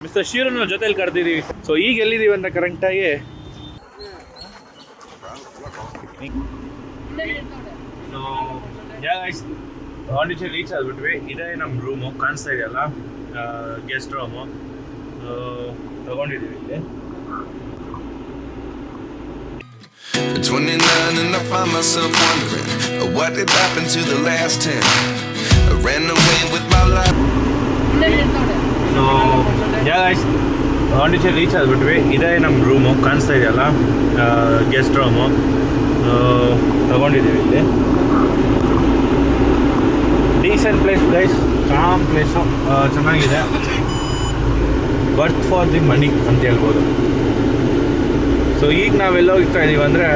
Mister ಶಿವರನ್ನ ಜೊತೆಲಿ ಕರೆದಿದ್ದೀವಿ. So ಈಗ ಎಲ್ಲಿದ್ದೀವಿ ಅಂತ ಕರೆಕ್ಟಾಗಿ ಪಾಂಡಿಚೇರಿ ರೀಚ್ ಆಗಿಬಿಟ್ವಿ. ಇದೇ ನಮ್ಮ ರೂಮು ಕಾಣಿಸ್ತಾ ಇದೆಯಲ್ಲ, ಗೆಸ್ಟ್ ರೂಮು ತಗೊಂಡಿದ್ದೀವಿ ಇಲ್ಲಿ. 29 and I find myself wondering what did happen to the last 10. I ran away with my life. So Pondicherry reach ಆಗಿಬಿಟ್ವಿ. ಇದೇ ನಮ್ಮ ರೂಮು ಕಾಣಿಸ್ತಾ ಇದೆಯಲ್ಲ, ಗೆಸ್ಟ್ ರೂಮು ತಗೊಂಡಿದ್ದೀವಿ ಇಲ್ಲಿ. Decent place guys, calm place, ಚೆನ್ನಾಗಿದೆ. ವರ್ತ್ ಫಾರ್ ದಿ ಮನಿ ಅಂತ ಹೇಳ್ಬೋದು. ಸೊ ಈಗ ನಾವೆಲ್ಲ ಹೋಗ್ತಾ ಇದ್ದೀವಿ ಅಂದರೆ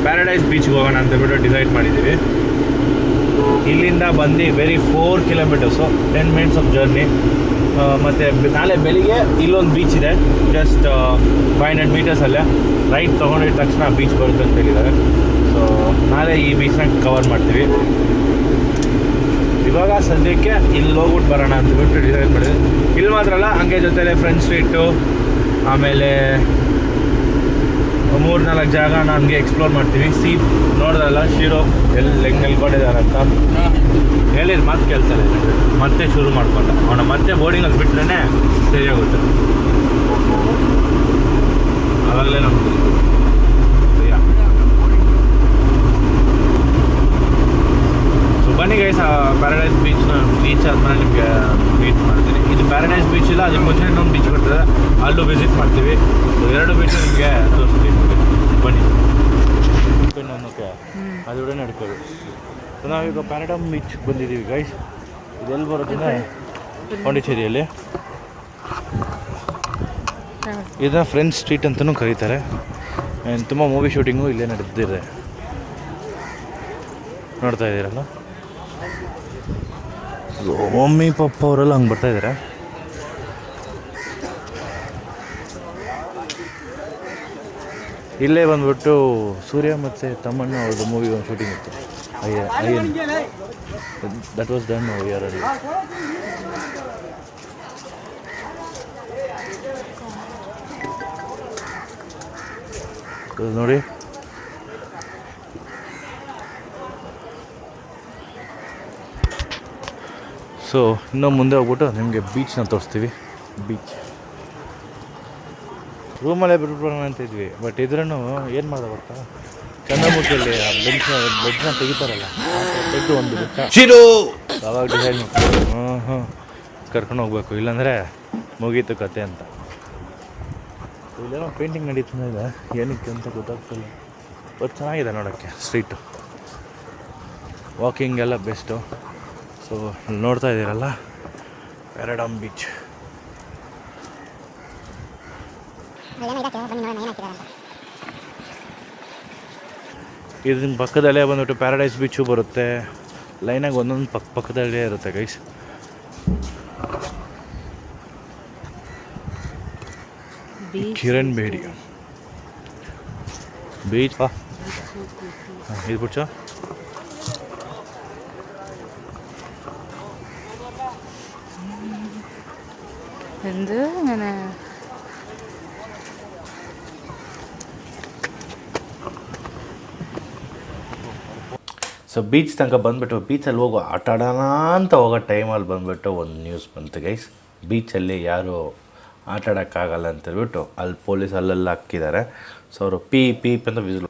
ಪ್ಯಾರಡೈಸ್ ಬೀಚ್ಗೆ ಹೋಗೋಣ ಅಂತೇಳ್ಬಿಟ್ಟು ಡಿಸೈಡ್ ಮಾಡಿದ್ದೀವಿ. ಇಲ್ಲಿಂದ ಬಂದು very 4 kilometres, 10 minutes of journey. ಮತ್ತು ನಾಳೆ ಬೆಳಿಗ್ಗೆ ಇಲ್ಲೊಂದು ಬೀಚ್ ಇದೆ, ಜಸ್ಟ್ 500 ಮೀಟರ್ಸಲ್ಲೇ. ರೈಟ್ ತೊಗೊಂಡಿದ್ದ ತಕ್ಷಣ ಬೀಚ್ ಬರುತ್ತೆ ಅಂತ ಹೇಳಿದ್ದಾರೆ. ಸೊ ನಾಳೆ ಈ ಬೀಚ್ನ ಕವರ್ ಮಾಡ್ತೀವಿ. ಇವಾಗ ಸದ್ಯಕ್ಕೆ ಇಲ್ಲಿ ಹೋಗ್ಬಿಟ್ಟು ಬರೋಣ ಅಂತಬಿಟ್ಟು ಡಿಸೈಡ್ ಮಾಡಿದ್ವಿ. ಇಲ್ಲಿ ಮಾತ್ರ ಅಲ್ಲ, ಹಂಗೆ ಜೊತೆಲೆ ಫ್ರೆಂಚ್ ಸ್ಟ್ರೀಟು, ಆಮೇಲೆ 3-4 ಜಾಗ ನನಗೆ ಎಕ್ಸ್ಪ್ಲೋರ್ ಮಾಡ್ತೀವಿ. ನೋಡಿದ್ರಲ್ಲ ಶಿರೋ ಹೆಂಗೆ ನಿಲ್ಕೊಂಡಿದ್ದಾರೆ ಅಂತ ಹೇಳಿದ ಮಾತು ಕೇಳ್ತಾರೆ. ಮತ್ತೆ ಶುರು ಮಾಡ್ಕೊಂಡ ಅವನ ಮತ್ತೆ ಬೋರ್ಡಿಂಗಲ್ಲಿ ಬಿಟ್ರೇ ಸರಿಯಾಗುತ್ತೆ. ಆವಾಗಲೇ ನಮ್ಗೆ ಸೊ ಬನ್ನಿ ಗೈಸ್, ಪ್ಯಾರಡೈಸ್ ಬೀಚ್ ಆದ್ಮೇಲೆ ನಿಮಗೆ ಮೀಟ್ ಮಾಡ್ತೀನಿ. ಇದು ಪ್ಯಾರಡೈಸ್ ಬೀಚ್ ಇಲ್ಲ, ಅದಕ್ಕೆ ಮುಂಚೆ ಇನ್ನೊಂದು ಬೀಚ್ ಬರ್ತದೆ, ಅಲ್ಲೂ ವಿಸಿಟ್ ಮಾಡ್ತೀವಿ. ಸೊ 2 ಬೀಚ್ ನಿಮಗೆ ತೋರಿಸ್ತೀವಿ. ಬನ್ನಿ ಅನ್ನೋಕ್ಕೆ ಅದೊಡೆ ನಡ್ಕೋದು. ಸೊ ನಾವೀಗ ಪ್ಯಾರಡೈಸ್ ಬೀಚ್ ಬಂದಿದ್ದೀವಿ ಗೈಸ್. ಇದೆಲ್ಲಿ ಬರೋದಂದರೆ ಪಾಂಡಿಚೇರಿಯಲ್ಲಿ. ಇದನ್ನ ಫ್ರೆಂಚ್ ಸ್ಟ್ರೀಟ್ ಅಂತಲೂ ಕರೀತಾರೆ. ಆ್ಯಂಡ್ ತುಂಬ ಮೂವಿ ಶೂಟಿಂಗು ಇಲ್ಲೇ ನಡೆದಿದೆ, ನೋಡ್ತಾ ಇದ್ದೀರಲ್ಲ. ಮಮ್ಮಿ ಪಪ್ಪ ಅವರೆಲ್ಲ ಹಂಗೆ ಬರ್ತಾಯಿದ್ದಾರೆ. ಇಲ್ಲೇ ಬಂದ್ಬಿಟ್ಟು ಸೂರ್ಯ ಮತ್ತು ತಮ್ಮಣ್ಣ ಅವ್ರದ್ದು ಮೂವಿ ಒಂದು ಶೂಟಿಂಗ್ ಇತ್ತು. ಅಯ್ಯನ್ ದಟ್ ವಾಸ್ ಡನ್ ಇಯರಲ್ಲಿ. ನೋಡಿ, ಸೊ ಇನ್ನೂ ಮುಂದೆ ಹೋಗ್ಬಿಟ್ಟು ನಿಮಗೆ ಬೀಚ್ನ ತೋರಿಸ್ತೀವಿ. ಬೀಚ್ ರೂಮಲ್ಲೇ ಬಿಟ್ಬಿಡೋಣ ಅಂತ ಇದ್ವಿ, ಬಟ್ ಇದ್ರೂ ಏನು ಮಾಡೋದು ಗೊತ್ತಾ, ಚಂದ್ರಮುಖಿಯಲ್ಲಿ ಆ ಬೆಡ್ನ ತೆಗಿತಾರಲ್ಲ, ತೆಗೆದು ಒಂದು ಬೆಟ್ಟ ಅವಾಗ ಡಿಸೈಡ್ ಮಾಡ್ಕೊಂಡು ಕರ್ಕೊಂಡು ಹೋಗ್ಬೇಕು, ಇಲ್ಲಾಂದರೆ ಮುಗೀತು ಕತೆ ಅಂತ. ಇಲ್ಲೇನೋ ಪೇಂಟಿಂಗ್ ನಡೀತಾ ಇದೆ, ಏನಕ್ಕೆ ಅಂತ ಗೊತ್ತಾಗ್ತಿಲ್ಲ, ಬಟ್ ಚೆನ್ನಾಗಿದೆ ನೋಡೋಕ್ಕೆ. ಸ್ಟ್ರೀಟು ವಾಕಿಂಗ್ ಎಲ್ಲ ಬೆಸ್ಟು. ಸೊ ನೋಡ್ತಾ ಇದ್ದೀರಲ್ಲ ಪ್ಯಾರಡೈಸ್ ಬೀಚ್. ಇದನ್ನ ಪಕ್ಕದಲ್ಲೇ ಬಂದ್ಬಿಟ್ಟು ಪ್ಯಾರಡೈಸ್ ಬೀಚು ಬರುತ್ತೆ. ಲೈನಾಗಿ ಒಂದೊಂದು ಪಕ್ಕದಲ್ಲೇ ಇರುತ್ತೆ ಗೈಸ್. ಕಿರಣ್ ಬೇಡಿ ಬೀಚ್ ಇದು ಬಿಡ್ಚ. ಸೊ ಬೀಚ್ ತನಕ ಬಂದುಬಿಟ್ಟು ಬೀಚಲ್ಲಿ ಹೋಗೋ ಆಟ ಆಡೋಣ ಅಂತ ಹೋಗೋ ಟೈಮಲ್ಲಿ ಬಂದುಬಿಟ್ಟು ಒಂದು ನ್ಯೂಸ್ ಬಂತು ಗೈಸ್. ಬೀಚಲ್ಲಿ ಯಾರು ಆಟ ಆಡೋಕ್ಕಾಗಲ್ಲ ಅಂತೇಳ್ಬಿಟ್ಟು ಅಲ್ಲಿ ಪೊಲೀಸ್ ಅಲ್ಲೆಲ್ಲ ಹಾಕಿದ್ದಾರೆ. ಸೊ ಅವರು ಪೀಪ್ ಅಂತ ವಿಸಿಲ್.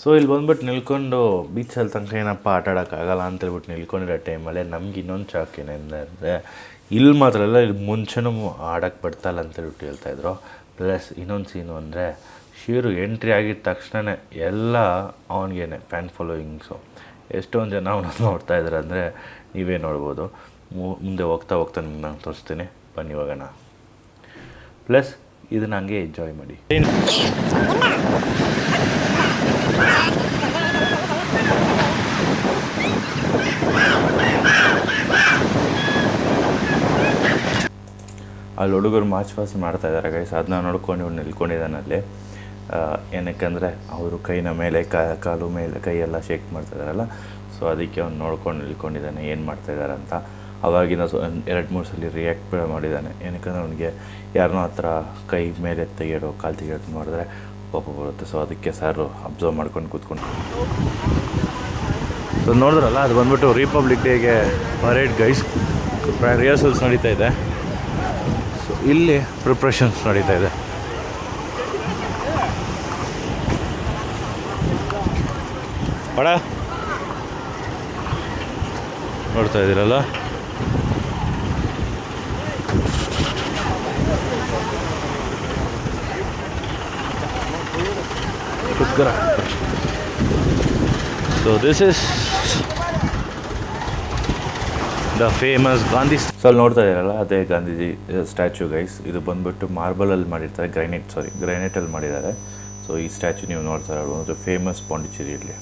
ಸೊ ಇಲ್ಲಿ ಬಂದುಬಿಟ್ಟು ನಿಲ್ಕೊಂಡು ಬೀಚಲ್ಲಿ ತನಕ ಏನಪ್ಪ ಆಟ ಆಡೋಕ್ಕಾಗಲ್ಲ ಅಂತೇಳ್ಬಿಟ್ಟು ನಿಲ್ಕೊಂಡಿರೋ ಟೈಮಲ್ಲೇ ನಮ್ಗೆ ಇನ್ನೊಂದು ಶಾಕ್ ಏನಂದರೆ ಇಲ್ಲಿ ಮಾತ್ರ ಎಲ್ಲ ಇಲ್ಲಿ ಮುಂಚೆನೂ ಆಡೋಕ್ಕೆ ಬಿಡ್ತಾಯಿಲ್ಲ ಅಂತೇಳ್ಬಿಟ್ಟು ಹೇಳ್ತಾಯಿದ್ರು. ಪ್ಲಸ್ ಇನ್ನೊಂದು ಸೀನು ಅಂದರೆ ಶಿವರು ಎಂಟ್ರಿ ಆಗಿದ ತಕ್ಷಣ ಎಲ್ಲ ಅವನಿಗೇನೆ ಫ್ಯಾನ್ ಫಾಲೋಯಿಂಗ್ಸು. ಎಷ್ಟೊಂದು ಜನ ಅವನನ್ನು ನೋಡ್ತಾ ಇದ್ದಾರೆ ಅಂದರೆ ನೀವೇ ನೋಡ್ಬೋದು. ಮುಂದೆ ಹೋಗ್ತಾ ನಿಮ್ಗೆ ನಾನು ತೋರಿಸ್ತೀನಿ, ಬನ್ನಿ ಹೋಗೋಣ. ಪ್ಲಸ್ ಇದನ್ನ ಹಂಗೆ ಎಂಜಾಯ್ ಮಾಡಿ. ಅಲ್ಲಿ ಹುಡುಗರು ಮಾರ್ಚ್ ಪಾಸ್ ಮಾಡ್ತಾಯಿದ್ದಾರೆ ಗೈಸ್. ಅದನ್ನ ನೋಡ್ಕೊಂಡು ಇವ್ನು ನಿಲ್ಕೊಂಡಿದ್ದಾನಲ್ಲಿ. ಏನಕ್ಕಂದರೆ ಅವರು ಕೈನ ಮೇಲೆ ಕಾಲು ಮೇಲೆ ಕೈಯೆಲ್ಲ ಶೇಕ್ ಮಾಡ್ತಾಯಿದ್ದಾರಲ್ಲ, ಸೊ ಅದಕ್ಕೆ ಅವ್ನು ನೋಡ್ಕೊಂಡು ನಿಲ್ಕೊಂಡಿದ್ದಾನೆ ಏನು ಮಾಡ್ತಾಯಿದ್ದಾರೆ ಅಂತ. ಅವಾಗಿನ 2-3 ಸಲ ರಿಯಾಕ್ಟ್ ಮಾಡಿದ್ದಾನೆ. ಏನಕ್ಕಂದ್ರೆ ಅವನಿಗೆ ಯಾರನ್ನೋ ಹತ್ರ ಕೈ ಮೇಲೆ ತೆಗೆಯೋದು ಕಾಲು ತೆಗೆಯೋದು ಮಾಡಿದ್ರೆ ಕೋಪ ಬರುತ್ತೆ. ಸೊ ಅದಕ್ಕೆ ಸಾರು ಅಬ್ಸರ್ವ್ ಮಾಡ್ಕೊಂಡು ಕೂತ್ಕೊಂಡು. ಸೊ ನೋಡಿದ್ರಲ್ಲ, ಅದು ಬಂದ್ಬಿಟ್ಟು ರಿಪಬ್ಲಿಕ್ ಡೇಗೆ ಪರೇಡ್ ಗೈಸ್. ರಿಹರ್ಸಲ್ಸ್ ನಡೀತಾ ಇದೆ. ಸೊ ಇಲ್ಲಿ ಪ್ರಿಪ್ರೇಷನ್ಸ್ ನಡೀತಾ ಇದೆ. ಬಡ ನೋಡ್ತಾ ಇದ್ದೀರಲ್ಲ, so this is the famous Gandhi. So ಅಲ್ಲಿ ನೋಡ್ತಾ ಇದ್ದೀರಲ್ಲ, ಅದೇ ಗಾಂಧೀಜಿ ಸ್ಟ್ಯಾಚ್ಯೂ ಗೈಸ್. ಇದು ಬಂದ್ಬಿಟ್ಟು ಮಾರ್ಬಲಲ್ಲಿ ಮಾಡಿರ್ತಾರೆ, ಗ್ರೈನೇಟಲ್ಲಿ ಮಾಡಿದ್ದಾರೆ. ಸೊ ಈ ಸ್ಟ್ಯಾಚ್ಯೂ ನೀವು ನೋಡ್ತಾ ಇರೋದು famous ಪಾಂಡಿಚೇರಿಯಲ್ಲಿ.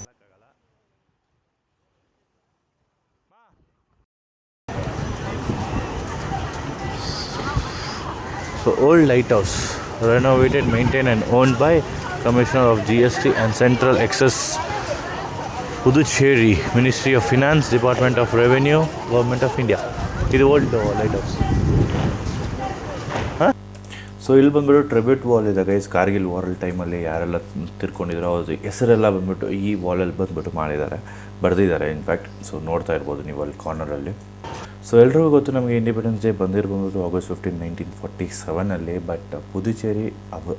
So old lighthouse, renovated, maintained and owned by Commissioner of GST and Central Excess, Puducherry, Ministry of Finance, Department of Revenue, Government of India. ಇದು ಓಲ್ಡ್ ಲೈಟ್ ಹೌಸ್. ಸೊ ಇಲ್ಲಿ ಬಂದ್ಬಿಟ್ಟು tribute wall ಇದೆ guys. Kargil ವಾರಲ್ ಟೈಮಲ್ಲಿ ಯಾರೆಲ್ಲ ತಿರ್ಕೊಂಡಿದ್ರು ಅವ್ರದ್ದು ಹೆಸರೆಲ್ಲ ಬಂದ್ಬಿಟ್ಟು ಈ ವಾಲಲ್ಲಿ ಬಂದ್ಬಿಟ್ಟು ಬರೆದಿದ್ದಾರೆ ಇನ್ಫ್ಯಾಕ್ಟ್. ಸೊ ನೋಡ್ತಾ ಇರ್ಬೋದು ನೀವು ಅಲ್ಲಿ ಕಾರ್ನರಲ್ಲಿ. ಸೊ ಎಲ್ರಿಗೂ ಗೊತ್ತು, ನಮಗೆ ಇಂಡಿಪೆಂಡೆನ್ಸ್ ಡೇ ಬಂದಿರ್ಬೋದು August 15, 1947 ಬಟ್ ಪುದುಚೇರಿ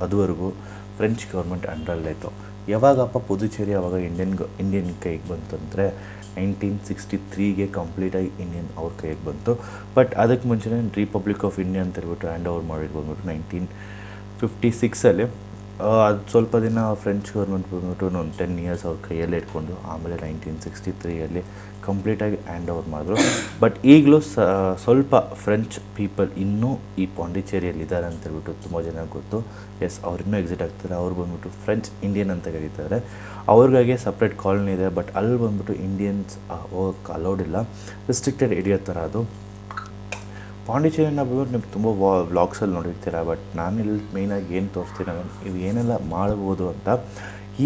ಅದುವರೆಗೂ ಫ್ರೆಂಚ್ ಗೌರ್ಮೆಂಟ್ ಅಂಡರಲ್ಲಿತ್ತು. ಯಾವಾಗಪ್ಪ ಪುದುಚೇರಿ ಆವಾಗ ಇಂಡಿಯನ್ ಕೈಗೆ ಬಂತಂದರೆ 1963 ಕಂಪ್ಲೀಟಾಗಿ ಅವ್ರ ಕೈಗೆ ಬಂತು. ಬಟ್ ಅದಕ್ಕೆ ಮುಂಚೆನೇ ರಿಪಬ್ಲಿಕ್ ಆಫ್ ಇಂಡಿಯಾ ಅಂತ ಹೇಳ್ಬಿಟ್ಟು ಹ್ಯಾಂಡ್ ಓವರ್ ಮಾಡಿದ್ದು ಬಂದ್ಬಿಟ್ಟು 1956. ಅದು ಸ್ವಲ್ಪ ದಿನ ಫ್ರೆಂಚ್ ಗೌರ್ಮೆಂಟ್ ಬಂದ್ಬಿಟ್ಟು ಒಂದು 10 years ಅವ್ರ ಕೈಯಲ್ಲಿ ಇಟ್ಕೊಂಡು ಆಮೇಲೆ 1963 ಕಂಪ್ಲೀಟಾಗಿ ಹ್ಯಾಂಡ್ ಓವರ್ ಮಾಡಿದ್ರು. ಬಟ್ ಈಗಲೂ ಸ್ವಲ್ಪ ಫ್ರೆಂಚ್ ಪೀಪಲ್ ಇನ್ನೂ ಈ ಪಾಂಡಿಚೇರಿಯಲ್ಲಿ ಇದ್ದಾರೆ ಅಂತ ಹೇಳ್ಬಿಟ್ಟು ತುಂಬ ಜನ ಗೊತ್ತು. ಎಸ್, ಅವ್ರು ಇನ್ನೂ ಎಕ್ಸಿಟ್ ಆಗ್ತಾರೆ. ಅವ್ರು ಬಂದ್ಬಿಟ್ಟು ಫ್ರೆಂಚ್ ಇಂಡಿಯನ್ ಅಂತ ಕರೀತಾರೆ. ಅವ್ರಿಗಾಗೆ ಸಪ್ರೇಟ್ ಕಾಲನಿ ಇದೆ. ಬಟ್ ಅಲ್ಲಿ ಬಂದ್ಬಿಟ್ಟು ಇಂಡಿಯನ್ಸ್ ಹೋಗಕ್ಕೆ ಅಲೌಡ್ ಇಲ್ಲ, ರೆಸ್ಟ್ರಿಕ್ಟೆಡ್ ಏರಿಯಾ ಥರ ಅದು. ಪಾಂಡಿಚೇರಿನ ಬಂದ್ಬಿಟ್ಟು ನೀವು ತುಂಬ ವ್ಲಾಗ್ಸಲ್ಲಿ ನೋಡಿರ್ತೀರ. ಬಟ್ ನಾನು ಇಲ್ಲಿ ಮೇಯ್ನಾಗಿ ಏನು ತೋರಿಸ್ತೀನಿ ಅಂದರೆ ಇವು ಏನೆಲ್ಲ ಮಾಡ್ಬೋದು ಅಂತ.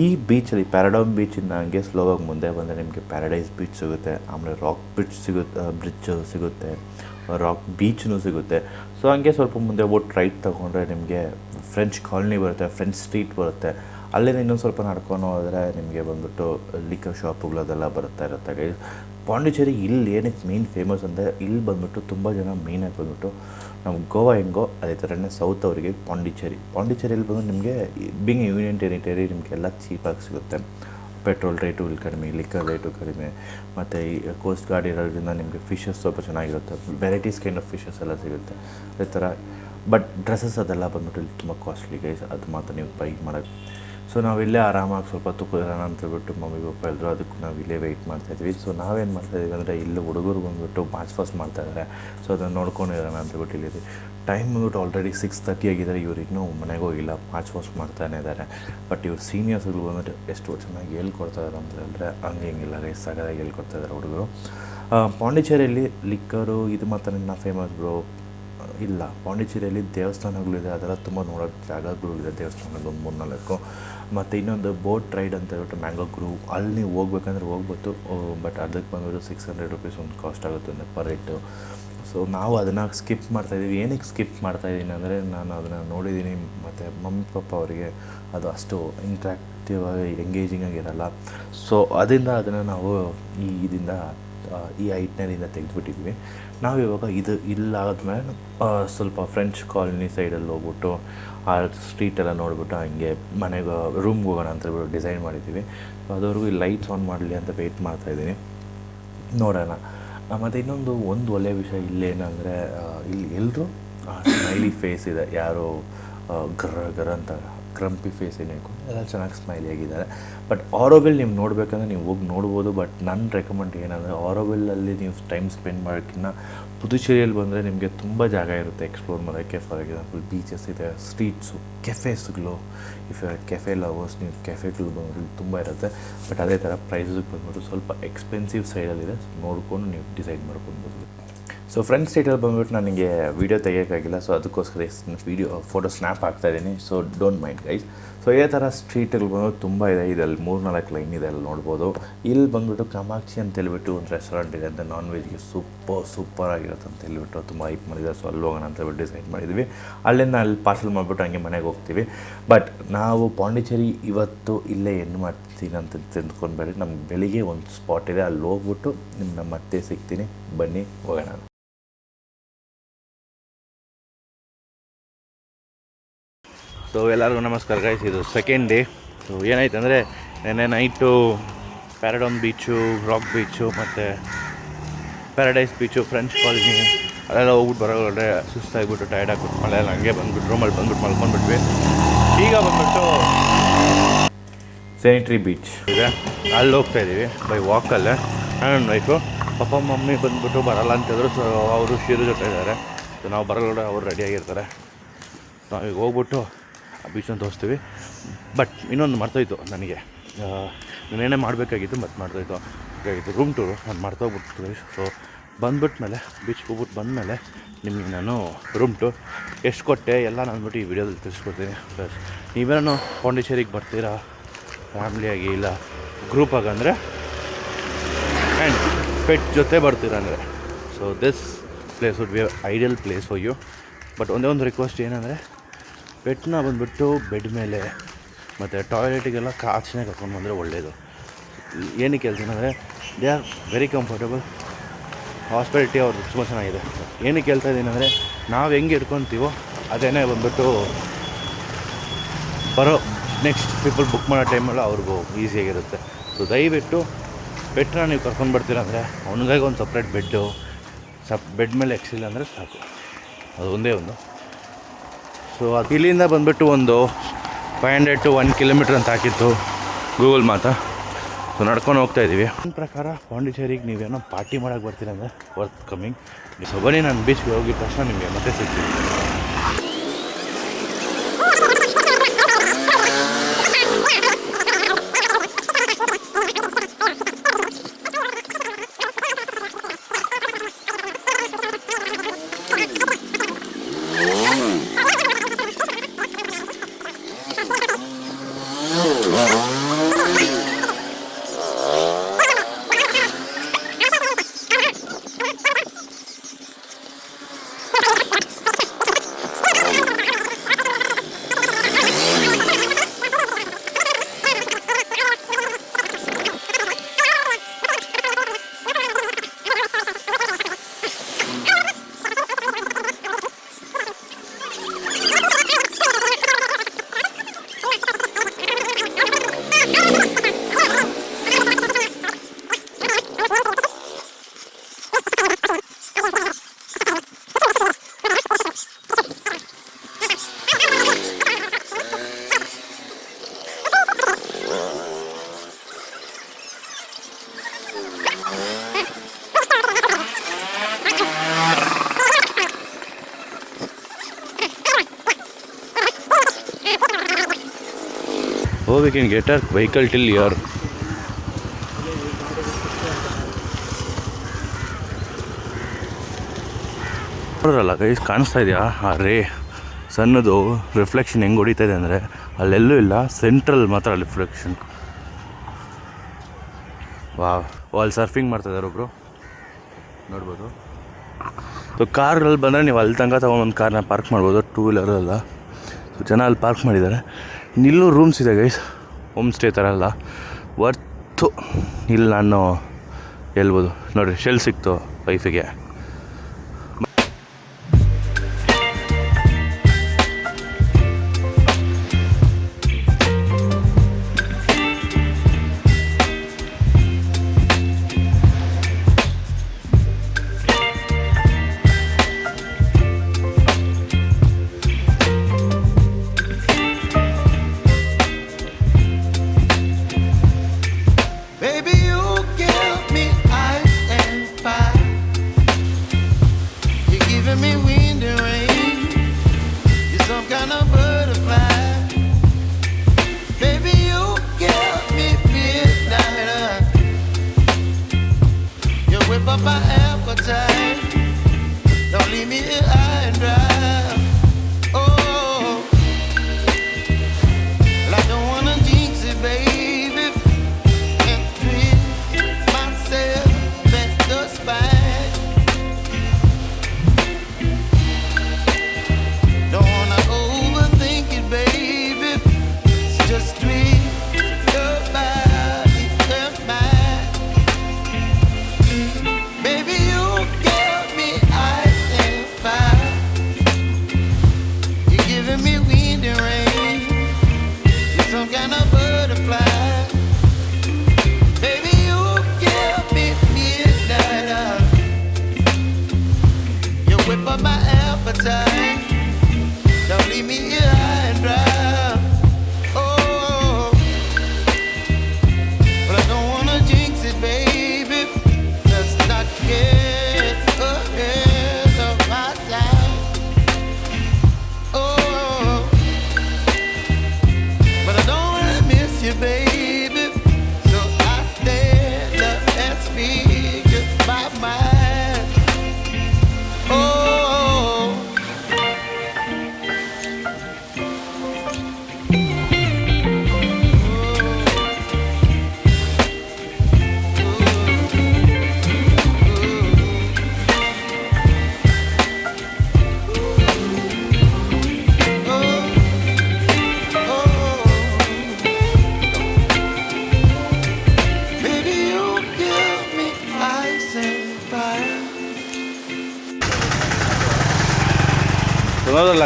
ಈ ಬೀಚಲ್ಲಿ ಪ್ಯಾರಾಡೈಮ್ ಬೀಚಿಂದ ಹಂಗೆ ಸ್ಲೋವಾಗಿ ಮುಂದೆ ಬಂದರೆ ನಿಮಗೆ ಪ್ಯಾರಡೈಸ್ ಬೀಚ್ ಸಿಗುತ್ತೆ, ಆಮೇಲೆ ರಾಕ್ ಬ್ರಿಡ್ಜ್ ಸಿಗುತ್ತೆ, ರಾಕ್ ಬೀಚ್ನೂ ಸಿಗುತ್ತೆ. ಸೊ ಹಂಗೆ ಸ್ವಲ್ಪ ಮುಂದೆ ಹೋಗಿ ರೈಟ್ ತೊಗೊಂಡ್ರೆ ನಿಮಗೆ ಫ್ರೆಂಚ್ ಕಾಲನಿ ಬರುತ್ತೆ, ಫ್ರೆಂಚ್ ಸ್ಟ್ರೀಟ್ ಬರುತ್ತೆ. ಅಲ್ಲೇ ಇನ್ನೊಂದು ಸ್ವಲ್ಪ ನಡ್ಕೊಂಡು ಹೋದರೆ ನಿಮಗೆ ಬಂದ್ಬಿಟ್ಟು ಲಿಕ್ಕರ್ ಶಾಪುಗಳು ಅದೆಲ್ಲ ಬರುತ್ತಾ ಇರುತ್ತೆ ಗೈಸ್. ಪಾಂಡಿಚೇರಿ ಇಲ್ಲಿ ಏನಕ್ಕೆ ಮೇನ್ ಫೇಮಸ್ ಅಂದರೆ ಇಲ್ಲಿ ಬಂದ್ಬಿಟ್ಟು ತುಂಬ ಜನ ಮೇಯ್ನಾಗಿ ಬಂದ್ಬಿಟ್ಟು ನಮ್ಮ ಗೋವಾ ಹೆಂಗೋ ಅದೇ ಥರನೇ ಸೌತ್ ಅವರಿಗೆ ಪಾಂಡಿಚೇರಿಯಲ್ಲಿ ಬಂದು ನಿಮಗೆ ಬಿಂಗ್ ಯೂನಿಯನ್ ಟೆರಿಟರಿ ನಿಮಗೆಲ್ಲ ಚೀಪಾಗಿ ಸಿಗುತ್ತೆ. ಪೆಟ್ರೋಲ್ ರೇಟು ಇಲ್ಲಿ ಕಡಿಮೆ, ಲಿಕ್ಕರ್ ರೇಟು ಕಡಿಮೆ, ಮತ್ತು ಈ ಕೋಸ್ಟ್ ಗಾರ್ಡ್ ಇರೋದ್ರಿಂದ ನಿಮಗೆ ಫಿಶಸ್ ಸ್ವಲ್ಪ ಚೆನ್ನಾಗಿರುತ್ತೆ, ವೆರೈಟೀಸ್ ಕೈಂಡ್ ಆಫ್ ಫಿಶಸ್ ಎಲ್ಲ ಸಿಗುತ್ತೆ ಅದೇ ಥರ. ಬಟ್ ಡ್ರೆಸ್ಸಸ್ ಅದೆಲ್ಲ ಬಂದ್ಬಿಟ್ಟು ಇಲ್ಲಿ ತುಂಬ ಕಾಸ್ಟ್ಲಿ ಗೈಸ್, ಅದು ಮಾತ್ರ ನೀವು ಬೈ ಮಾಡೋದು. ಸೊ ನಾವಿಲ್ಲೇ ಆರಾಮಾಗಿ ಸ್ವಲ್ಪ ತುಕ್ಕೋಣ ಅಂತ ಹೇಳ್ಬಿಟ್ಟು ಮಮ್ಮಿ ಪಪ್ಪ ಎಲ್ಲರೂ ಅದಕ್ಕೂ ನಾವು ಇಲ್ಲೇ ವೆಯ್ಟ್ ಮಾಡ್ತಾಯಿದ್ವಿ. ಸೊ ನಾವೇನು ಮಾಡ್ತಾಯಿದ್ವಿ ಅಂದರೆ ಇಲ್ಲಿ ಹುಡುಗರು ಬಂದುಬಿಟ್ಟು ಮಾರ್ಚ್ ಫಾಸ್ಟ್ ಮಾಡ್ತಾಯಿದ್ದಾರೆ. ಸೊ ಅದನ್ನು ನೋಡ್ಕೊಂಡಿರೋಣ ಅಂತ ಹೇಳ್ಬಿಟ್ಟು ಇಲ್ಲಿದೆ. ಟೈಮ್ ಬಂದ್ಬಿಟ್ಟು ಆಲ್ರೆಡಿ 6:30 ಆಗಿದ್ದಾರೆ. ಇವ್ರು ಇನ್ನೂ ಮನೆಗೆ ಹೋಗಿಲ್ಲ, ಮಾರ್ಚ್ ಫಾಸ್ಟ್ ಮಾಡ್ತಾನೆ ಇದ್ದಾರೆ. ಬಟ್ ಇವ್ರು ಸೀನಿಯರ್ಸ್ಗಳು ಬಂದ್ಬಿಟ್ಟು ಎಷ್ಟು ಚೆನ್ನಾಗಿ ಹೇಳ್ಕೊಡ್ತಾಯಿದ್ದಾರೆ ಅಂತ ಹೇಳಿದ್ರೆ ಹಂಗಿಲ್ಲ ಗೈಸ್, ಸಗದಾಗಿ ಹೇಳ್ಕೊಡ್ತಾಯಿದ್ದಾರೆ ಹುಡುಗರು. ಪಾಂಡಿಚೇರಿಯಲ್ಲಿ ಲಿಕ್ಕರು ಇದು ಮಾತ್ರ ನನ್ನ ಫೇಮಸ್ ಬ್ರೋ ಇಲ್ಲ. ಪಾಂಡಿಚೇರಿಯಲ್ಲಿ ದೇವಸ್ಥಾನಗಳಿದೆ, ಅದೆಲ್ಲ ತುಂಬ ನೋಡೋಕ್ಕೆ ಜಾಗಗಳಿದೆ, ದೇವಸ್ಥಾನಗಳು 3-4. ಮತ್ತು ಇನ್ನೊಂದು ಬೋಟ್ ರೈಡ್ ಅಂತ ಹೇಳ್ಬಿಟ್ಟು ಮ್ಯಾಂಗೋ ಗ್ರೂವ್, ಅಲ್ಲಿ ನೀವು ಹೋಗ್ಬೇಕಂದ್ರೆ ಹೋಗ್ಬೋದು. ಬಟ್ ಅದಕ್ಕೆ ಬಂದ್ಬಿಟ್ಟು 600 ರೂಪೀಸ್ ಒಂದು ಕಾಸ್ಟ್ ಆಗುತ್ತೆ ಪರ್ ಹೆಡ್. ಸೊ ನಾವು ಅದನ್ನು ಸ್ಕಿಪ್ ಮಾಡ್ತಾಯಿದ್ದೀವಿ. ಏನಕ್ಕೆ ಸ್ಕಿಪ್ ಮಾಡ್ತಾಯಿದ್ದೀನಿ ಅಂದರೆ ನಾನು ಅದನ್ನು ನೋಡಿದ್ದೀನಿ, ಮತ್ತು ಮಮ್ಮಿ ಪಪ್ಪ ಅವರಿಗೆ ಅದು ಅಷ್ಟು ಇಂಟ್ರ್ಯಾಕ್ಟಿವ್ ಆಗಿ ಎಂಗೇಜಿಂಗ್ ಆಗಿರಲ್ಲ. ಸೊ ಅದರಿಂದ ಅದನ್ನು ನಾವು ಈ ಐಟ್ನರಿಂದ ತೆಗೆದುಬಿಟ್ಟಿದ್ವಿ. ನಾವು ಇವಾಗ ಇದು ಇಲ್ಲಾದ್ಮೇಲೆ ಸ್ವಲ್ಪ ಫ್ರೆಂಚ್ ಕಾಲನಿ ಸೈಡಲ್ಲಿ ಹೋಗ್ಬಿಟ್ಟು ಆ ಸ್ಟ್ರೀಟೆಲ್ಲ ನೋಡಿಬಿಟ್ಟು ಹಂಗೆ ಮನೆಗೆ ರೂಮ್ಗೆ ಹೋಗೋಣ ಅಂತ ಹೇಳ್ಬಿಟ್ಟು ಡಿಸೈಡ್ ಮಾಡಿದ್ದೀವಿ. ಅದವರೆಗೂ ಈ ಲೈಟ್ಸ್ ಆನ್ ಮಾಡಲಿ ಅಂತ ವೆಯ್ಟ್ ಮಾಡ್ತಾಯಿದ್ದೀನಿ, ನೋಡೋಣ. ಮತ್ತು ಇನ್ನೊಂದು ಒಳ್ಳೆಯ ವಿಷಯ ಇಲ್ಲೇನಂದರೆ ಇಲ್ಲಿ ಎಲ್ಲರೂ ಸ್ಮೈಲಿ ಫೇಸ್ ಇದೆ, ಯಾರೋ ಗರ ಅಂತ ಕ್ರಂಪಿ ಫೇಸ್ ಏನೇಕು ಎಲ್ಲ ಚೆನ್ನಾಗಿ ಸ್ಮೈಲಿ ಆಗಿದ್ದಾರೆ. ಬಟ್ ಆರೋವಿಲ್ ನೀವು ನೋಡಬೇಕಂದ್ರೆ ನೀವು ಹೋಗಿ ನೋಡ್ಬೋದು. ಬಟ್ ನನ್ನ ರೆಕಮೆಂಡ್ ಏನಂದರೆ ಆರೋವಿಲ್ಲಲ್ಲಿ ನೀವು ಟೈಮ್ ಸ್ಪೆಂಡ್ ಮಾಡೋಕ್ಕಿಂತ ಪುದುಚೇರಿಯಲ್ಲಿ ಬಂದರೆ ನಿಮಗೆ ತುಂಬ ಜಾಗ ಇರುತ್ತೆ ಎಕ್ಸ್ಪ್ಲೋರ್ ಮಾಡೋಕ್ಕೆ. ಫಾರ್ ಎಕ್ಸಾಂಪಲ್ ಬೀಚಸ್ ಇದೆ, ಸ್ಟ್ರೀಟ್ಸು, ಕೆಫೇಸ್ಗಳು. ಇಫ್ ಕೆಫೆ ಲವರ್ಸ್ ನೀವು ಕೆಫೆಗಳು ಬಂದ್ಬಿಟ್ಟು ತುಂಬ ಇರುತ್ತೆ. ಬಟ್ ಅದೇ ಥರ ಪ್ರೈಸಸ್ ಬಂದ್ಬಿಟ್ಟು ಸ್ವಲ್ಪ ಎಕ್ಸ್ಪೆನ್ಸಿವ್ ಸೈಡಲ್ಲಿದೆ, ನೋಡ್ಕೊಂಡು ನೀವು ಡಿಸೈಡ್ ಮಾಡ್ಕೊಬೋದು. ಸೊ ಫ್ರೆಂಡ್ ಸ್ಟ್ರೀಟಲ್ಲಿ ಬಂದ್ಬಿಟ್ಟು ನನಗೆ ವೀಡಿಯೋ ತೆಗಿಯೋಕ್ಕಾಗಿಲ್ಲ, ಸೊ ಅದಕ್ಕೋಸ್ಕರ ಫೋಟೋ ಸ್ನ್ಯಾಪ್ ಹಾಕ್ತಾಯಿದ್ದೀನಿ. So don't mind guys. So ಇದೇ ಥರ ಸ್ಟ್ರೀಟ್ಗಳು ಬಂದು ತುಂಬ ಇದೆ. ಇದರಲ್ಲಿ 3-4 ಲೈನ್ ಇದೆ, ಅಲ್ಲಿ ನೋಡ್ಬೋದು. ಇಲ್ಲಿ ಬಂದುಬಿಟ್ಟು ಕಾಮಾಕ್ಷಿ ಅಂತ ಹೇಳ್ಬಿಟ್ಟು ಒಂದು ರೆಸ್ಟೋರೆಂಟ್ ಇದೆ ಅಂತ, ನಾನ್ ವೆಜ್ಗೆ ಸೂಪರ್ ಆಗಿರುತ್ತೆ ಅಂತ ಹೇಳ್ಬಿಟ್ಟು ತುಂಬ ಹೈಪ್ ಮಾಡಿದ್ದಾರೆ. ಸೊ ಅಲ್ಲಿ ಹೋಗೋಣ ಅಂತ ಹೇಳ್ಬಿಟ್ಟು ಡಿಸೈಡ್ ಮಾಡಿದ್ವಿ. ಅಲ್ಲಿಂದ ಅಲ್ಲಿ ಪಾರ್ಸಲ್ ಮಾಡಿಬಿಟ್ಟು ಹಂಗೆ ಮನೆಗೆ ಹೋಗ್ತೀವಿ. ಬಟ್ ನಾವು ಪಾಂಡಿಚೇರಿ ಇವತ್ತು ಇಲ್ಲೇ ಏನು ಮಾಡ್ತೀನಿ ಅಂತ ತಿಂದ್ಕೊಂಡ್ಬೇಡಿ. ನಮ್ಗೆ ಬೆಳಿಗ್ಗೆ ಒಂದು ಸ್ಪಾಟ್ ಇದೆ, ಅಲ್ಲಿ ಹೋಗ್ಬಿಟ್ಟು ನಿಮ್ಮನ್ನ ಮತ್ತೆ ಸಿಗ್ತೀನಿ. ಬನ್ನಿ ಹೋಗೋಣ. ಸೊ ಎಲ್ಲರಿಗೂ ನಮಸ್ಕಾರ ಗೈಸ್. ಇದು ಸೆಕೆಂಡ್ ಡೇ. ಸೊ ಏನಾಯ್ತು ಅಂದರೆ ನೆನ್ನೆ ನೈಟು ಪ್ಯಾರಡಾನ್ ಬೀಚು, ರಾಕ್ ಬೀಚು ಮತ್ತು ಪ್ಯಾರಡೈಸ್ ಬೀಚು, ಫ್ರೆಂಚ್ ಕಾಲನಿ ಅಲ್ಲೆಲ್ಲ ಹೋಗ್ಬಿಟ್ಟು ಬರೋದ್ರೆ ಸುಸ್ತಾಗಿಬಿಟ್ಟು ಟೈರ್ಡ್ ಆಗಿಬಿಟ್ಟು ಮಳೆಯೆಲ್ಲ ಹಂಗೆ ಬಂದುಬಿಟ್ಟು ರೂಮಲ್ಲಿ ಬಂದುಬಿಟ್ಟು ಮಲ್ಕೊಂಡ್ಬಿಟ್ವಿ. ಈಗ ಬಂದುಬಿಟ್ಟು ಸೆನಿಟ್ರಿ ಬೀಚ್ ಇದೆ, ಅಲ್ಲಿ ಹೋಗ್ತಾಯಿದ್ದೀವಿ ಬೈ ವಾಕಲ್ಲೇ. ನನ್ನ ವೈಫು ಪಪ್ಪ ಮಮ್ಮಿ ಬಂದುಬಿಟ್ಟು ಬರೋಲ್ಲ ಅಂತಂದರು. ಸೊ ಅವರು ಶಿರು ಜೊತೆ ಇದ್ದಾರೆ. ಸೊ ನಾವು ಬರೋಲ್ಲ, ಅವ್ರು ರೆಡಿಯಾಗಿರ್ತಾರೆ. ನಾವೀಗ ಹೋಗ್ಬಿಟ್ಟು ಆ ಬೀಚನ್ನು ತೋರಿಸ್ತೀವಿ. ಬಟ್ ಇನ್ನೊಂದು ಮರ್ತೋಯ್ತು ನನಗೆ, ನಾನೇನೇ ಮಾಡಬೇಕಾಗಿತ್ತು ಮತ್ತು ಮರ್ತೋಯ್ತು ರೂಮ್ ಟೂರು ನಾನು ಮರ್ತೋಗ್ಬಿಡ್ತೀನಿ. ಸೊ ಬಂದುಬಿಟ್ಮೇಲೆ ಬೀಚ್ಗೆ ಹೋಗ್ಬಿಟ್ಟು ಬಂದಮೇಲೆ ನಿಮಗೆ ನಾನು ರೂಮ್ ಟೂರ್ ಎಷ್ಟು ಕೊಟ್ಟೆ ಎಲ್ಲ ನಾನುಬಿಟ್ಟು ಈ ವಿಡಿಯೋದಲ್ಲಿ ತಿಳಿಸ್ಕೊಡ್ತೀನಿ. ಪ್ಲಸ್ ನೀವೇನೋ ಪಾಂಡಿಚೇರಿಗೆ ಬರ್ತೀರಾ ಫ್ಯಾಮ್ಲಿಯಾಗಿ ಇಲ್ಲ ಗ್ರೂಪಾಗಿ ಅಂದರೆ ಆ್ಯಂಡ್ ಪೆಟ್ ಜೊತೆ ಬರ್ತೀರಾ ಅಂದರೆ, so this place would be ideal place for you. But ಒಂದೇ ಒಂದು ರಿಕ್ವೆಸ್ಟ್ ಏನಂದರೆ, ಪೆಟ್ನ ಬಂದುಬಿಟ್ಟು ಬೆಡ್ ಮೇಲೆ ಮತ್ತು ಟಾಯ್ಲೆಟಿಗೆಲ್ಲ ಆಚೆನೇ ಕರ್ಕೊಂಡು ಬಂದರೆ ಒಳ್ಳೆಯದು. ಏನಕ್ಕೆ ಹೇಳ್ತೀನಿ ಅಂದರೆ, they are very comfortable. Hospitality ಅವ್ರದ್ದು ತುಂಬ ಚೆನ್ನಾಗಿದೆ. ಏನಕ್ಕೆ ಹೇಳ್ತಾ ಇದ್ದೀನಿ ಅಂದರೆ, ನಾವು ಹೆಂಗೆ ಇಟ್ಕೊತೀವೋ ಅದೇ ಬಂದುಬಿಟ್ಟು ಬರೋ ನೆಕ್ಸ್ಟ್ ಪೀಪಲ್ ಬುಕ್ ಮಾಡೋ ಟೈಮೆಲ್ಲ ಅವ್ರಿಗೂ ಈಸಿಯಾಗಿರುತ್ತೆ. ಸೊ ದಯವಿಟ್ಟು ಪೆಟ್ನ ನೀವು ಕರ್ಕೊಂಡು ಬರ್ತೀರ ಅಂದರೆ ಅವನಿಗಾಗಿ ಒಂದು ಸಪ್ರೇಟ್ ಬೆಡ್ ಮೇಲೆ ಎಕ್ಸಿಲ್ಲ ಅಂದರೆ ಸಾಕು, ಅದು ಒಂದೇ ಒಂದು. ಸೊ ಅದು ಇಲ್ಲಿಂದ ಬಂದುಬಿಟ್ಟು ಒಂದು 500 to 1 kilometer ಅಂತ ಹಾಕಿತ್ತು ಗೂಗಲ್ ಮಾತಾ. ಸೊ ನಡ್ಕೊಂಡು ಹೋಗ್ತಾಯಿದ್ದೀವಿ. ನನ್ನ ಪ್ರಕಾರ ಪಾಂಡಿಚೇರಿಗೆ ನೀವೇನೋ ಪಾರ್ಟಿ ಮಾಡೋಕ್ಕೆ ಬರ್ತೀರ ಅಂದರೆ ವರ್ತ್ ಕಮ್ಮಿಂಗ್. ಸೊ ಬನ್ನಿ, ನಾನು ಬೀಚ್ಗೆ ಹೋಗಿದ ತಕ್ಷಣ ನಿಮಗೆ ಮತ್ತೆ ಸಿಗ್ತೀನಿ. Oh, we can get our vehicle till here. ನೋಡೋರಲ್ಲ ಗೈಸ್, ಕಾಣಿಸ್ತಾ ಇದೆಯಾ ಆ ಸಣ್ಣದು ರಿಫ್ಲೆಕ್ಷನ್ ಹೆಂಗೆ ಹೊಡಿತಾ ಇದೆ ಅಂದರೆ, ಅಲ್ಲೆಲ್ಲೂ ಇಲ್ಲ, ಸೆಂಟ್ರಲ್ ಮಾತ್ರ ರಿಫ್ಲೆಕ್ಷನ್. ಅಲ್ಲಿ ಸರ್ಫಿಂಗ್ ಮಾಡ್ತಾಯಿದ್ದಾರೆ ಒಬ್ಬರು, ನೋಡ್ಬೋದು. ಸೊ ಕಾರ್ಗಳಲ್ಲಿ ಬಂದರೆ ನೀವು ಅಲ್ಲಿ ತನಕ ತೊಗೊಂಡು ಕಾರ್ನ ಪಾರ್ಕ್ ಮಾಡ್ಬೋದು, 2 ವೀಲರಲ್ಲ. ಸೊ ಜನ ಅಲ್ಲಿ ಪಾರ್ಕ್ ಮಾಡಿದ್ದಾರೆ. ನಿಲ್ಲೂ ರೂಮ್ಸ್ ಇದೆ ಗೈಸ್, ಹೋಮ್ ಸ್ಟೇ ಥರ ಅಲ್ಲ, ವರ್ತು. ಇಲ್ಲಿ ನಾನು ಹೇಳ್ಬೋದು ನೋಡಿರಿ, ಶೆಲ್ ಸಿಕ್ತು ವೈಫಿಗೆ.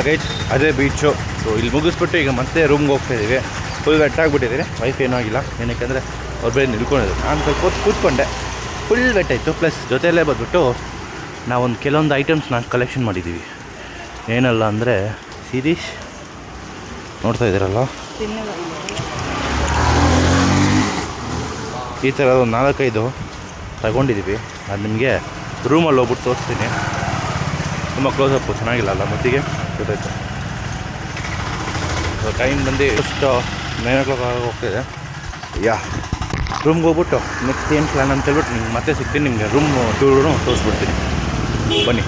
ಗೈಸ್ ಅದೇ ಬೀಚು. ಸೊ ಇಲ್ಲಿ ಮುಗಿಸ್ಬಿಟ್ಟು ಈಗ ಮತ್ತೆ ರೂಮ್ಗೆ ಹೋಗ್ತಾಯಿದ್ದೀವಿ. Full vet ಆಗಿಬಿಟ್ಟಿದ್ದೀರಿ. ವೈಫ್ ಏನೂ ಆಗಿಲ್ಲ, ಏನಕ್ಕೆಂದರೆ ಅವ್ರು ಬೇರೆ ನಿಲ್ಕೊಂಡಿದ್ರು. ನಾನು ಸ್ವಲ್ಪ ಹೊತ್ತು ಕೂತ್ಕೊಂಡೆ, ಫುಲ್ ವೆಟ್ ಆಯಿತು. ಪ್ಲಸ್ ಜೊತೆಯಲ್ಲೇ ಬಂದ್ಬಿಟ್ಟು ನಾವೊಂದು ಕೆಲವೊಂದು ಐಟಮ್ಸ್ನ ಕಲೆಕ್ಷನ್ ಮಾಡಿದ್ದೀವಿ. ಏನಲ್ಲ ಅಂದರೆ ಸಿರೀಶ್ ನೋಡ್ತಾ ಇದ್ದೀರಲ್ಲ, ಈ ಥರ ಒಂದು 4-5 ತಗೊಂಡಿದ್ದೀವಿ. ಅದು ನಿಮಗೆ ರೂಮಲ್ಲಿ ಹೋಗ್ಬಿಟ್ಟು ತೋರಿಸ್ತೀನಿ. ತುಂಬ ಕ್ಲೋಸಪ್ಪು ಚೆನ್ನಾಗಿಲ್ಲ ಅಲ್ಲ, ಮತ್ತಿಗೆ ಗೊತ್ತಾಯ್ತು. ಟೈಮ್ ಬಂದು ಜಸ್ಟ್ 9 o'clock ಹೋಗ್ತಾಯಿದೆ. ರೂಮ್ಗೆ ಹೋಗ್ಬಿಟ್ಟು ನೆಕ್ಸ್ಟ್ ಏನು ಪ್ಲ್ಯಾನ್ ಅಂತೇಳ್ಬಿಟ್ಟು ನಿಮ್ಗೆ ಮತ್ತೆ ಸಿಗ್ತೀನಿ. ನಿಮಗೆ ರೂಮ್ ಟೂರು ತೋರಿಸ್ಬಿಡ್ತೀನಿ, ಬನ್ನಿ.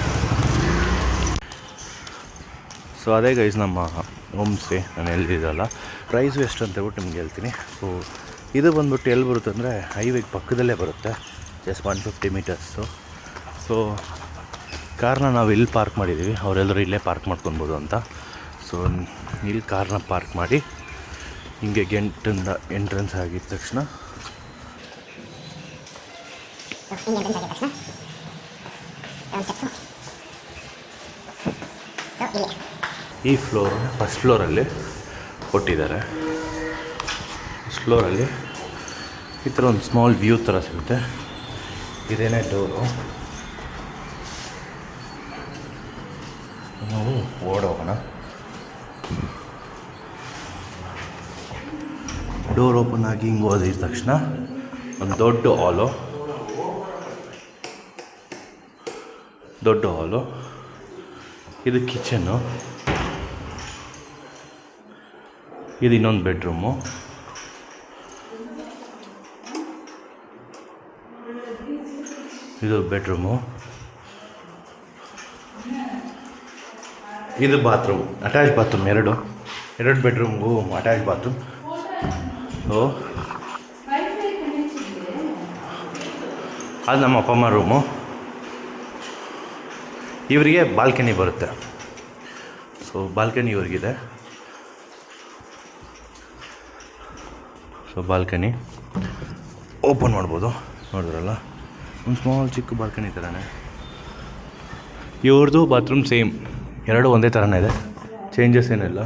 ಸೊ ಅದೇ ಗೈಸ್ ನಮ್ಮ ಹೋಮ್ ಸ್ಟೇ ನಾನು ಎಲ್ಲಿದ್ದಲ್ಲ. ಪ್ರೈಸು ಎಷ್ಟು ಅಂತೇಳ್ಬಿಟ್ಟು ನಿಮ್ಗೆ ಹೇಳ್ತೀನಿ. ಸೊ ಇದು ಬಂದ್ಬಿಟ್ಟು ಎಲ್ಲಿ ಬರುತ್ತೆ ಅಂದರೆ ಹೈವೇಗೆ ಪಕ್ಕದಲ್ಲೇ ಬರುತ್ತೆ, ಜಸ್ಟ್ 150 ಮೀಟರ್ಸು. ಸೊ ಕಾರ್ನ ನಾವು ಇಲ್ಲಿ ಪಾರ್ಕ್ ಮಾಡಿದ್ದೀವಿ, ಅವರೆಲ್ಲರೂ ಇಲ್ಲೇ ಪಾರ್ಕ್ ಮಾಡ್ಕೊಬೋದು ಅಂತ. ಸೊ ಇಲ್ಲಿ ಕಾರ್ನ ಪಾರ್ಕ್ ಮಾಡಿ ಹಿಂಗೆ ಗೇಟಿಂದ ಎಂಟ್ರೆನ್ಸ್ ಆಗಿದ ತಕ್ಷಣ ಈ ಫ್ಲೋರ್ ಫಸ್ಟ್ ಫ್ಲೋರಲ್ಲಿ ಕೊಟ್ಟಿದ್ದಾರೆ. ಫಸ್ಟ್ ಫ್ಲೋರಲ್ಲಿ ಈ ಥರ ಒಂದು ಸ್ಮಾಲ್ ವ್ಯೂ ಥರ ಸಿಗುತ್ತೆ. ಇದೇನೇ ಡೋರು. ನಾವು ಓಡೋಗೋಣ. ಡೋರ್ ಓಪನ್ ಆಗಿ ಹಿಂಗೆ ಹೋದಿದ ತಕ್ಷಣ ಒಂದು ದೊಡ್ಡ ಹಾಲು. ಇದು ಕಿಚನ್ನು, ಇದು ಇನ್ನೊಂದು ಬೆಡ್ರೂಮು. ಇದು ಬೆಡ್ರೂಮು, ಇದು ಬಾತ್ರೂಮ್, ಅಟ್ಯಾಚ್ ಬಾತ್ರೂಮ್. ಎರಡು ಬೆಡ್ರೂಮ್ಗೂ ಅಟ್ಯಾಚ್ ಬಾತ್ರೂಮ್. ಸೊ ಅದು ನಮ್ಮ ಅಪ್ಪ ಅಮ್ಮ ರೂಮು. ಇವರಿಗೆ ಬಾಲ್ಕನಿ ಬರುತ್ತೆ. ಸೊ ಬಾಲ್ಕನಿ ಇವ್ರಿಗಿದೆ. ಸೊ ಬಾಲ್ಕನಿ ಓಪನ್ ಮಾಡ್ಬೋದು, ನೋಡಿದ್ರಲ್ಲ, ಒಂದು ಸ್ಮಾಲ್ ಚಿಕ್ಕ ಬಾಲ್ಕನಿ ಥರನೇ. ಇವ್ರದ್ದು ಬಾತ್ರೂಮ್ ಸೇಮ್, ಎರಡು ಒಂದೇ ಥರನೇ ಇದೆ, ಚೇಂಜಸ್ ಏನಿಲ್ಲ.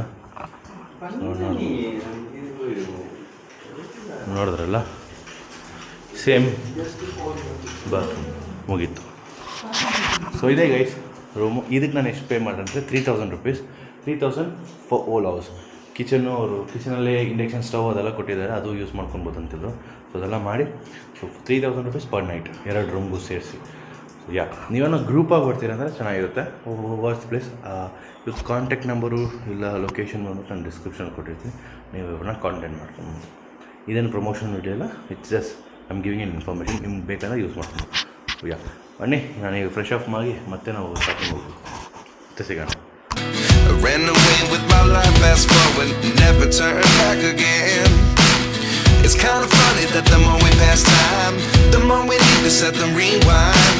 ನೋಡಿದ್ರಲ್ಲ, ಸೇಮ್ ಬಾತ್ರೂಮ್ ಮುಗೀತು. ಸೊ ಇದೇ ಗೈಸ್ ರೂಮು. ಇದಕ್ಕೆ ನಾನು ಎಷ್ಟು ಪೇ ಮಾಡಿದೆ ಅಂದರೆ 3000 rupees. 3000 for whole house. ಕಿಚನ್ನು ಅವರು ಕಿಚನಲ್ಲೇ ಇಂಡಕ್ಷನ್ ಸ್ಟವ್ ಅದೆಲ್ಲ ಕೊಟ್ಟಿದ್ದಾರೆ, ಅದು ಯೂಸ್ ಮಾಡ್ಕೊಬೋದು ಅಂತಿದ್ರು. ಸೊ ಅದೆಲ್ಲ ಮಾಡಿ ಸೊ 3000 rupees ಪರ್ ನೈಟ್, 2 ರೂಮ್ಗೂ ಸೇರಿಸಿ. ನೀವೇನೋ ಗ್ರೂಪಾಗಿ ಬರ್ತೀರ ಅಂದರೆ ಚೆನ್ನಾಗಿರುತ್ತೆ. ವರ್ಸ್ ಪ್ಲೇಸ್ ಇವತ್ತು ಕಾಂಟ್ಯಾಕ್ಟ್ ನಂಬರು ಇಲ್ಲ ಲೊಕೇಶನ್ ಬಂದ್ಬಿಟ್ಟು ನಾನು ಡಿಸ್ಕ್ರಿಪ್ಷನ್ ಕೊಟ್ಟಿರ್ತೀನಿ, ನೀವು ಇವ್ರನ್ನ ಕಾಂಟ್ಯಾಕ್ಟ್ ಮಾಡ್ಕೊಂಡು. ಇದೇನು ಪ್ರಮೋಷನ್ ವಿಡಿಯೋ ಇಲ್ಲ, it's just I am giving information. ನಿಮ್ಗೆ ಬೇಕಾದ್ರೆ ಯೂಸ್ ಮಾಡ್ತೀನಿ. ಬನ್ನಿ, ನಾನೀಗ ಫ್ರೆಶ್ ಅಪ್ ಮಾಡಿ ಮತ್ತೆ ನಾವು ಶಾಪಿಂಗ್ ಹೋಗ್ಬೇಕು. ಮತ್ತೆ ಸಿಗೋಣ. I ran away with my life, fast forward, never turn back again. It's kind of funny that the more we pass time, the more we need to set the rewind.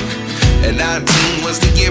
And 19 was the year